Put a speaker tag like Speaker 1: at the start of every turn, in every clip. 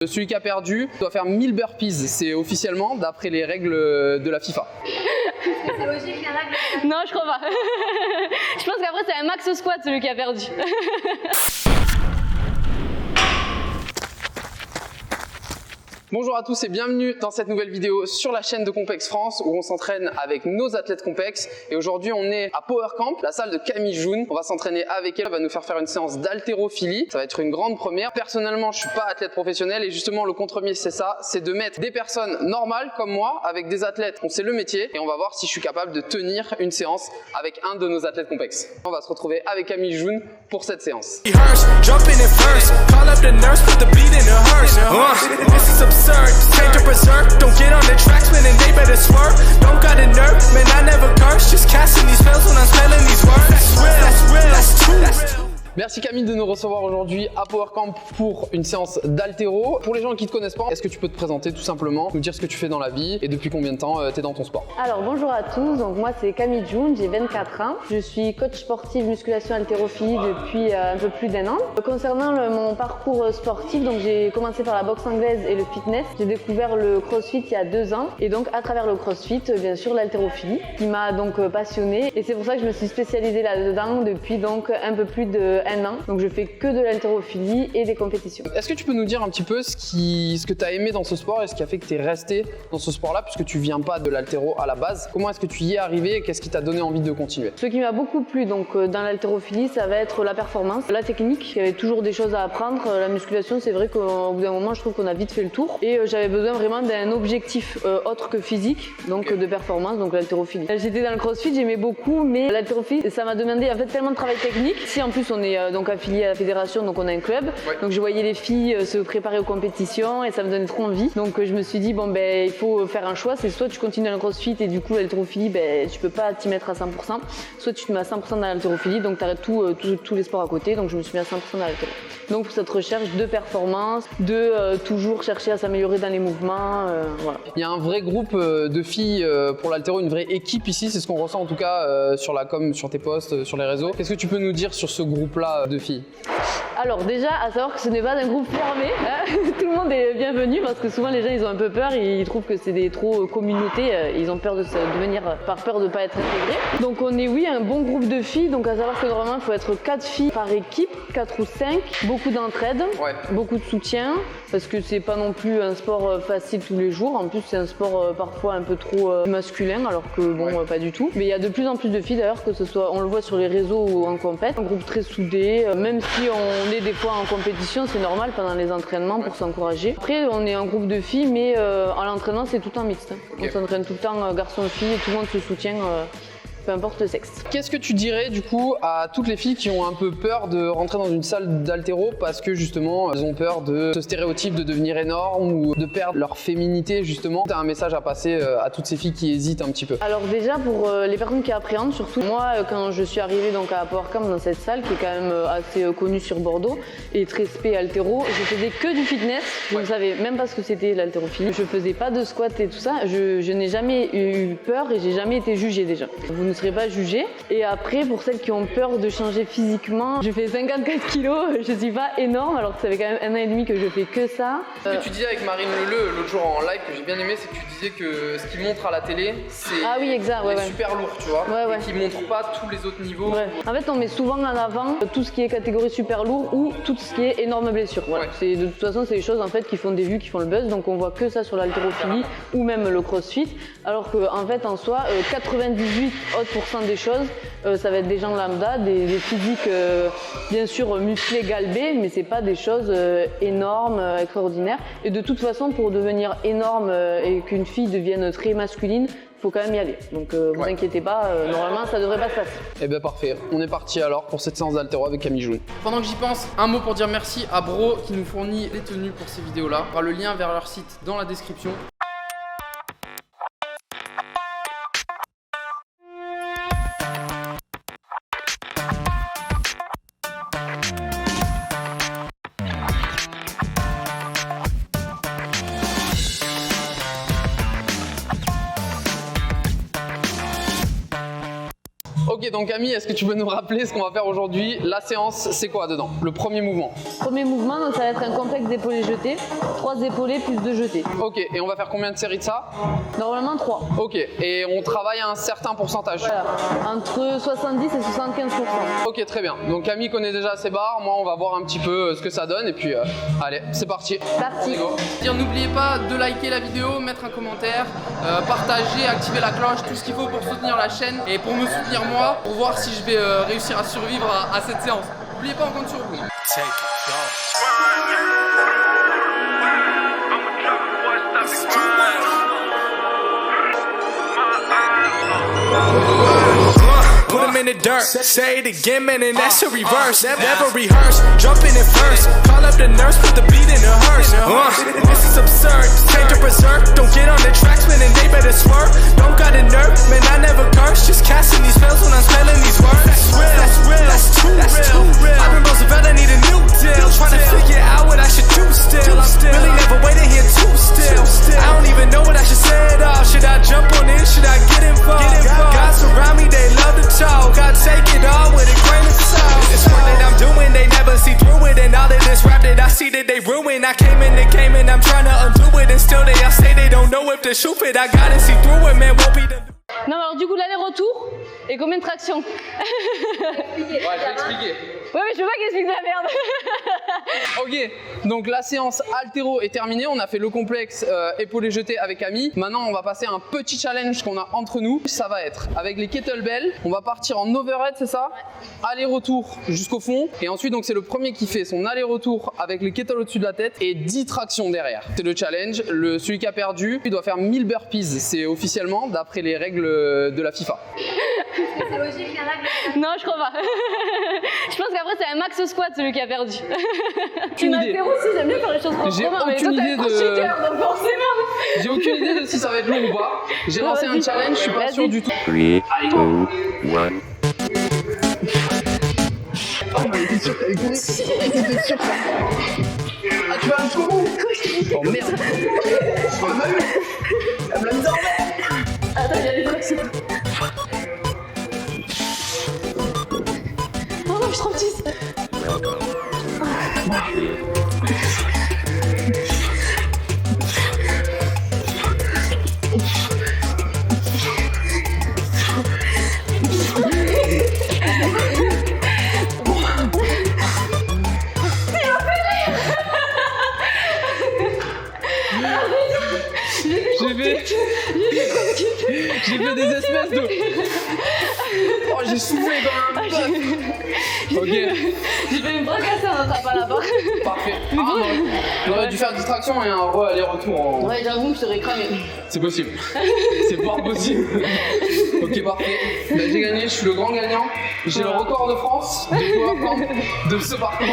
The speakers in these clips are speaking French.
Speaker 1: Celui qui a perdu doit faire 1000 burpees, c'est officiellement d'après les règles de la FIFA.
Speaker 2: C'est logique, les règles.
Speaker 3: Non, je crois pas. Je pense qu'après c'est un max squat celui qui a perdu.
Speaker 1: Bonjour à tous et bienvenue dans cette nouvelle vidéo sur la chaîne de Compex France où on s'entraîne avec nos athlètes Compex. Et aujourd'hui on est à Power Camp, la salle de Camille Joun. On va s'entraîner avec elle, elle va nous faire une séance d'haltérophilie. Ça va être une grande première. Personnellement je suis pas athlète professionnel et justement le contre-pied c'est ça, c'est de mettre des personnes normales comme moi avec des athlètes, on sait le métier et on va voir si je suis capable de tenir une séance avec un de nos athlètes Compex. On va se retrouver avec Camille Joun pour cette séance.
Speaker 4: Change to berserk, don't get on the tracks, man, and they better swerve. Don't got a nerve, man, I never curse. Just casting these spells when I'm spelling these words. That's real, that's true.
Speaker 1: Merci Camille de nous recevoir aujourd'hui à Power Camp pour une séance d'haltéro. Pour les gens qui ne te connaissent pas, est-ce que tu peux te présenter tout simplement, nous dire ce que tu fais dans la vie et depuis combien de temps tu es dans ton sport?
Speaker 3: Alors bonjour à tous, donc moi c'est Camille Joun, j'ai 24 ans. Je suis coach sportif musculation haltérophilie depuis un peu plus d'1 an. Concernant mon parcours sportif, donc j'ai commencé par la boxe anglaise et le fitness. J'ai découvert le crossfit il y a 2 ans et donc à travers le crossfit, bien sûr l'haltérophilie qui m'a donc passionnée et c'est pour ça que je me suis spécialisée là-dedans depuis donc un peu plus de 1 an. Donc je fais que de l'haltérophilie et des compétitions.
Speaker 1: Est-ce que tu peux nous dire un petit peu ce que tu as aimé dans ce sport et ce qui a fait que tu es resté dans ce sport-là puisque tu viens pas de l'haltéro à la base? Comment est-ce que tu y es arrivé et qu'est-ce qui t'a donné envie de continuer?
Speaker 3: Ce qui m'a beaucoup plu donc dans l'haltérophilie, ça va être la performance, la technique. Il y avait toujours des choses à apprendre. La musculation, c'est vrai qu'au bout d'un moment, je trouve qu'on a vite fait le tour et j'avais besoin vraiment d'un objectif autre que physique, donc de performance, donc l'haltérophilie. J'étais dans le crossfit, j'aimais beaucoup, mais l'haltérophilie, ça m'a demandé en fait tellement de travail technique. Si en plus on est donc affilié à la fédération, donc on a un club, donc je voyais les filles se préparer aux compétitions et ça me donnait trop envie. Donc je me suis dit bon ben il faut faire un choix, c'est soit tu continues dans le crossfit et du coup l'haltérophilie ben tu peux pas t'y mettre à 100%, soit tu te mets à 100% dans l'haltérophilie, donc tu arrêtes tous les sports à côté, donc je me suis mis à 100% dans l'haltéro. Donc pour cette recherche de performance, de toujours chercher à s'améliorer dans les mouvements, voilà.
Speaker 1: Il y a un vrai groupe de filles pour l'haltéro, une vraie équipe ici, c'est ce qu'on ressent en tout cas sur la com, sur tes posts, sur les réseaux. Qu'est-ce que tu peux nous dire sur ce groupe-là de filles?
Speaker 3: Alors déjà, à savoir que ce n'est pas un groupe fermé, hein. Tout le monde est bienvenu parce que souvent les gens ils ont un peu peur, ils trouvent que c'est des trop communautés, ils ont peur de venir par peur de ne pas être intégrés. Donc on est oui un bon groupe de filles, donc à savoir que normalement il faut être 4 filles par équipe, 4 ou 5, beaucoup d'entraide, beaucoup de soutien parce que c'est pas non plus un sport facile tous les jours, en plus c'est un sport parfois un peu trop masculin alors que bon pas du tout. Mais il y a de plus en plus de filles d'ailleurs, que ce soit, on le voit sur les réseaux ou en compète, un groupe très soudé, même si on est des fois en compétition, c'est normal pendant les entraînements pour s'encourager. Après, on est un groupe de filles, mais à l'entraînement, c'est tout le temps mixte. On s'entraîne tout le temps garçon-fille et tout le monde se soutient. Peu importe le sexe.
Speaker 1: Qu'est-ce que tu dirais du coup à toutes les filles qui ont un peu peur de rentrer dans une salle d'haltéro parce que justement elles ont peur de ce stéréotype de devenir énorme ou de perdre leur féminité justement? Tu as un message à passer à toutes ces filles qui hésitent un petit peu?
Speaker 3: Alors déjà pour les personnes qui appréhendent, surtout moi quand je suis arrivée donc à Power Camp dans cette salle qui est quand même assez connue sur Bordeaux et très spé haltéro, je faisais que du fitness, je ne savais même pas ce que c'était l'haltérophilie, je faisais pas de squat et tout ça, je n'ai jamais eu peur et j'ai jamais été jugée déjà. Vous ne serez pas jugée. Et après, pour celles qui ont peur de changer physiquement, je fais 54 kilos, je suis pas énorme, alors que ça fait quand même 1 an et demi que je fais que ça.
Speaker 1: Ce que tu disais avec Marine Leleu l'autre jour en live que j'ai bien aimé, c'est que tu disais que ce qu'ils montrent à la télé, c'est super lourd, tu vois, et qu'ils montrent pas tous les autres niveaux.
Speaker 3: En fait, on met souvent en avant tout ce qui est catégorie super lourd ou tout ce qui est énorme blessure. Voilà. De toute façon, c'est des choses en fait qui font des vues, qui font le buzz, donc on voit que ça sur l'haltérophilie ou même le crossfit, alors que en fait, en soi, 98% des choses, ça va être des gens lambda, des physiques bien sûr musclés, galbés, mais c'est pas des choses énormes, extraordinaires. Et de toute façon, pour devenir énorme et qu'une fille devienne très masculine, il faut quand même y aller. Donc vous inquiétez pas, normalement ça devrait pas se passer.
Speaker 1: Eh bien parfait, on est parti alors pour cette séance d'haltéro avec Camille Joun. Pendant que j'y pense, un mot pour dire merci à Bro qui nous fournit les tenues pour ces vidéos là. On aura le lien vers leur site dans la description. Ok, Ok, donc Camille, est-ce que tu peux nous rappeler ce qu'on va faire aujourd'hui? La séance, c'est quoi dedans? Le premier mouvement.
Speaker 3: Premier mouvement, donc ça va être un complexe d'épaulés jetés. 3 épaulés plus 2 jetés.
Speaker 1: Ok, et on va faire combien de séries de ça?
Speaker 3: Normalement 3.
Speaker 1: Ok, et on travaille à un certain pourcentage.
Speaker 3: Voilà, entre 70 et 75%.
Speaker 1: Ok, très bien. Donc Camille connaît déjà ses barres. Moi, on va voir un petit peu ce que ça donne. Et puis, allez, c'est parti.
Speaker 3: Parti.
Speaker 1: N'oubliez pas de liker la vidéo, mettre un commentaire, partager, activer la cloche, tout ce qu'il faut pour soutenir la chaîne et pour me soutenir moi, pour voir si je vais réussir à survivre à cette séance. N'oubliez pas, on compte sur vous.
Speaker 4: Put him in the dirt, say it again, man, and that's a reverse. Never rehearse, jumping in first. Call up the nurse, put the beat in the hearse. This is absurd, change to berserk. Don't get on the tracks, man, and they better swerve. Don't got a nerve, man, I never curse. Just casting these spells when I'm spelling these words. That's real, that's too real. I've been Roosevelt, I need a new deal. Trying to figure out what I should do still. I'm really never waiting here too still. I don't even know what I should say at all. Should I jump on in? Should I get involved? God surround me, they love to talk. I take it all with a grain of salt. It's work that I'm doing, they never see through it. And all of this rap that I see that they ruin. I came in the game and I'm trying to undo it. And still they all say they don't know if to shoot it. I gotta see through it, man, won't be the...
Speaker 3: Non, alors du coup, l'aller-retour et combien de tractions?
Speaker 1: Ouais, je vais expliquer.
Speaker 3: Ouais, mais je veux pas qu'il explique de la merde.
Speaker 1: Ok, donc la séance haltéro est terminée. On a fait le complexe épaulé jeté avec Camille. Maintenant, on va passer à un petit challenge qu'on a entre nous. Ça va être avec les kettlebells. On va partir en overhead, c'est ça? Aller-retour jusqu'au fond. Et ensuite, donc c'est le premier qui fait son aller-retour avec les kettlebells au-dessus de la tête et 10 tractions derrière. C'est le challenge. Celui qui a perdu, il doit faire 1000 burpees. C'est officiellement d'après les règles de la FIFA.
Speaker 2: C'est logique, les règles.
Speaker 3: Non, je crois pas. Je pense qu'après, c'est un max squat celui qui a perdu.
Speaker 1: Aucune idée.
Speaker 3: aussi, j'aime bien faire les choses
Speaker 1: J'ai
Speaker 3: proprement, mais
Speaker 1: aucune
Speaker 3: toi, t'es
Speaker 1: idée
Speaker 3: un crossfitter, donc forcément.
Speaker 1: J'ai aucune idée de si ça va être long ou pas. J'ai lancé un
Speaker 3: vas-y.
Speaker 1: challenge, je suis pas
Speaker 3: Vas-y.
Speaker 1: sûr du tout.
Speaker 5: 3, 2, 1.
Speaker 1: Ah, tu vas jusqu'au bout? Oh merde. Elle me l'a mis dans le
Speaker 3: Attends, il y a les tractions. Oh non, je suis trop petite.
Speaker 1: J'ai fait des espèces de... Oh, j'ai soufflé comme un bœuf. Ok,
Speaker 3: J'ai fait une fracassée en attrapant la barre.
Speaker 1: parfait. On aurait dû faire distraction et un aller-retour en...
Speaker 3: Ouais, j'avoue, je serais cramé.
Speaker 1: C'est possible. C'est pas possible. Ok, parfait. Bah, j'ai gagné, je suis le grand gagnant. J'ai le record de France de power camp de ce parcours.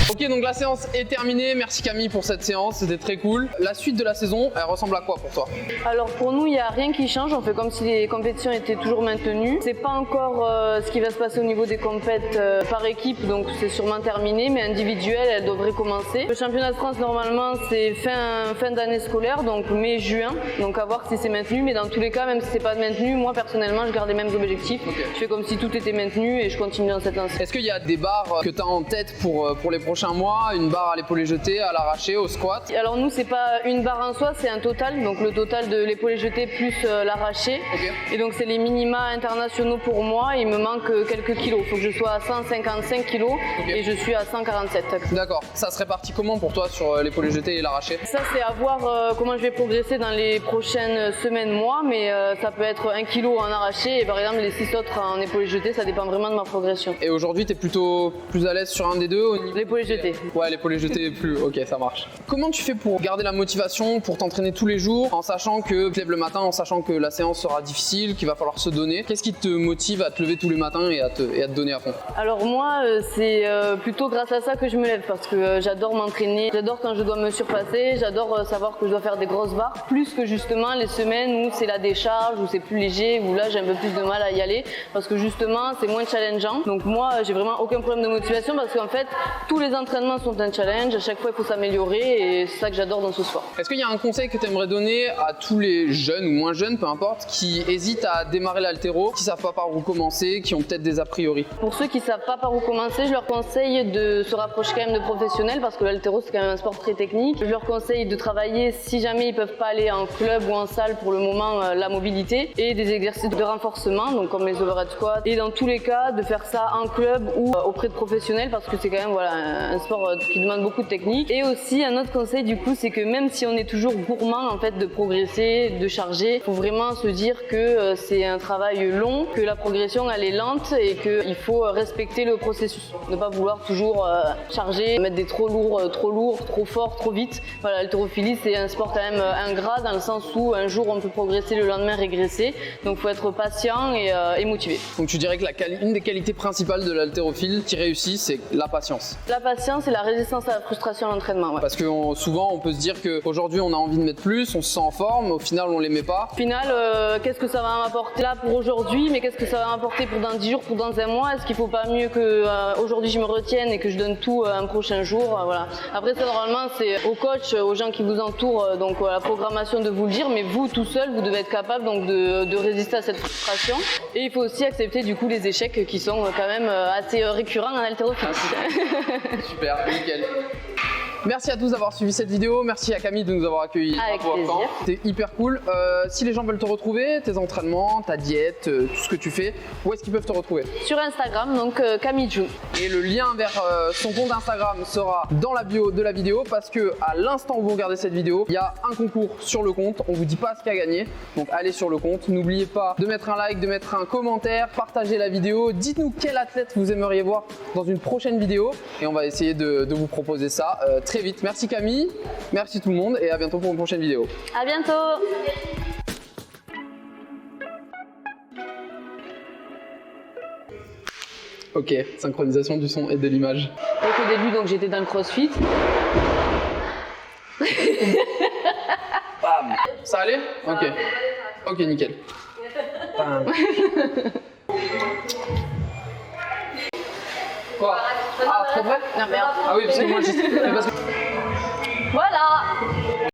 Speaker 1: Ok, donc la séance est terminée. Merci Camille pour cette séance, c'était très cool. La suite de la saison, elle ressemble à quoi pour toi?
Speaker 3: Alors pour nous, il n'y a rien qui change. On fait comme si les compétitions étaient toujours maintenues. C'est pas encore ce qui va se passer au niveau des compètes par équipe, donc c'est sûrement terminé, mais individuelle, elle devrait commencer. Le championnat de France, normalement, c'est fin d'année scolaire, donc mai-juin. Donc à voir si c'est maintenu, mais dans tous les cas, même si c'est pas maintenu, moi personnellement, je garde les mêmes objectifs.
Speaker 1: Okay.
Speaker 3: Je fais comme si tout était maintenu et je continue dans cette lancée.
Speaker 1: Est-ce qu'il y a des barres que tu as en tête pour les prochains mois? Une barre à l'épaulé jeté, à l'arraché, au squat?
Speaker 3: Alors nous, c'est pas une barre en soi, c'est un total, donc le total de l'épaulé jeté plus l'arraché.
Speaker 1: Okay.
Speaker 3: Et donc c'est les minima internationaux pour moi, il me manque quelques kilos. Il faut que je sois à 155 kilos
Speaker 1: Okay.
Speaker 3: Et je suis à 147.
Speaker 1: D'accord, ça se répartit comment pour toi sur l'épaulé jeté et l'arraché?
Speaker 3: Ça, c'est à voir comment je vais progresser dans les prochaines semaines, mois, mais ça peut être 1 kilo en arraché et par exemple les 6 autres en épaulé jeté, ça dépend vraiment de ma progression.
Speaker 1: Et aujourd'hui, tu es plutôt plus à l'aise sur un des deux au niveau...
Speaker 3: L'épaulé jeté.
Speaker 1: Ouais, l'épaulé jeté plus, ok, ça marche. Comment tu fais pour garder la motivation, pour t'entraîner tous les jours, en sachant que tu te lèves le matin, en sachant que la séance sera difficile, qu'il va falloir se donner? Qu'est-ce qui te motive à te lever tous les matins et à te donner à fond?
Speaker 3: Alors moi, c'est plutôt grâce à ça que je me lève, parce que j'adore m'entraîner, j'adore quand je dois me surpasser, j'adore savoir que je dois faire des grosses barres, plus que justement les semaines où c'est la décharge, où c'est plus léger, où là j'ai un peu plus de mal à y aller, parce que justement c'est moins challengeant. Donc moi, j'ai vraiment aucun problème de motivation, parce qu'en fait, tous les entraînements sont un challenge, à chaque fois il faut s'améliorer et c'est ça que j'adore dans ce sport.
Speaker 1: Est-ce qu'il y a un conseil que tu aimerais donner à tous les jeunes ou moins jeunes, peu importe, qui hésitent à démarrer l'haltéro, qui savent pas par où commencer, qui ont peut-être des a priori?
Speaker 3: Pour ceux qui savent pas par où commencer, je leur conseille de se rapprocher quand même de professionnels parce que l'haltéro c'est quand même un sport très technique. Je leur conseille de travailler, si jamais ils peuvent pas aller en club ou en salle pour le moment, la mobilité et des exercices de renforcement, donc comme les overhead squats. Et dans tous les cas, de faire ça en club ou auprès de professionnels parce que c'est quand même voilà, un sport qui demande beaucoup de technique. Et aussi un autre conseil du coup, c'est que même si on est toujours gourmand en fait de progresser, de charger, il faut vraiment se dire que c'est un travail long, que la progression elle est lente et qu'il faut respecter le processus. Ne pas vouloir toujours charger, mettre des trop lourds, trop fort, trop vite. Voilà, l'haltérophilie c'est un sport quand même ingrat dans le sens où un jour on peut progresser, le lendemain régresser. Donc il faut être patient et motivé.
Speaker 1: Donc tu dirais que une des qualités principales de l'haltérophile qui réussit, c'est la patience.
Speaker 3: La patience et la résistance à la frustration à l'entraînement. Ouais.
Speaker 1: Parce que souvent on peut se dire qu'aujourd'hui on a envie de mettre plus, on se sent en forme, au final on les met pas.
Speaker 3: Au final, qu'est-ce que ça va m'apporter là pour aujourd'hui, mais qu'est-ce que ça va m'apporter pour dans 10 jours, pour dans un mois? Est-ce qu'il faut pas mieux que aujourd'hui je me retienne et que je donne tout un prochain jour? Voilà. Après ça normalement c'est au coach, aux gens qui vous entourent, donc la programmation de vous le dire, mais vous tout seul vous devez être capable donc de résister à cette frustration. Et il faut aussi accepter du coup les échecs qui sont quand même assez récurrents en haltérophilie.
Speaker 1: Super, nickel. Merci à tous d'avoir suivi cette vidéo, merci à Camille de nous avoir accueillis
Speaker 3: avec
Speaker 1: à PowerCamp.
Speaker 3: plaisir.
Speaker 1: C'était hyper cool. Si les gens veulent te retrouver, tes entraînements, ta diète, tout ce que tu fais, où est-ce qu'ils peuvent te retrouver?
Speaker 3: Sur Instagram, donc Camille June.
Speaker 1: Et le lien vers son compte Instagram sera dans la bio de la vidéo parce que à l'instant où vous regardez cette vidéo, il y a un concours sur le compte. On vous dit pas ce qu'il y a gagné, donc allez sur le compte. N'oubliez pas de mettre un like, de mettre un commentaire, partagez la vidéo. Dites-nous quel athlète vous aimeriez voir dans une prochaine vidéo et on va essayer de vous proposer ça très vite. Merci Camille, merci tout le monde et à bientôt pour une prochaine vidéo.
Speaker 3: À bientôt.
Speaker 1: Ok, synchronisation du son et de l'image.
Speaker 3: Donc au début, donc j'étais dans le CrossFit.
Speaker 1: Bam. Ça allait? Ok. Ok, nickel. Bam. Quoi? Ah, trop vrai?
Speaker 3: Non, merde.
Speaker 1: Ah oui, parce que moi, je...
Speaker 3: Voilà.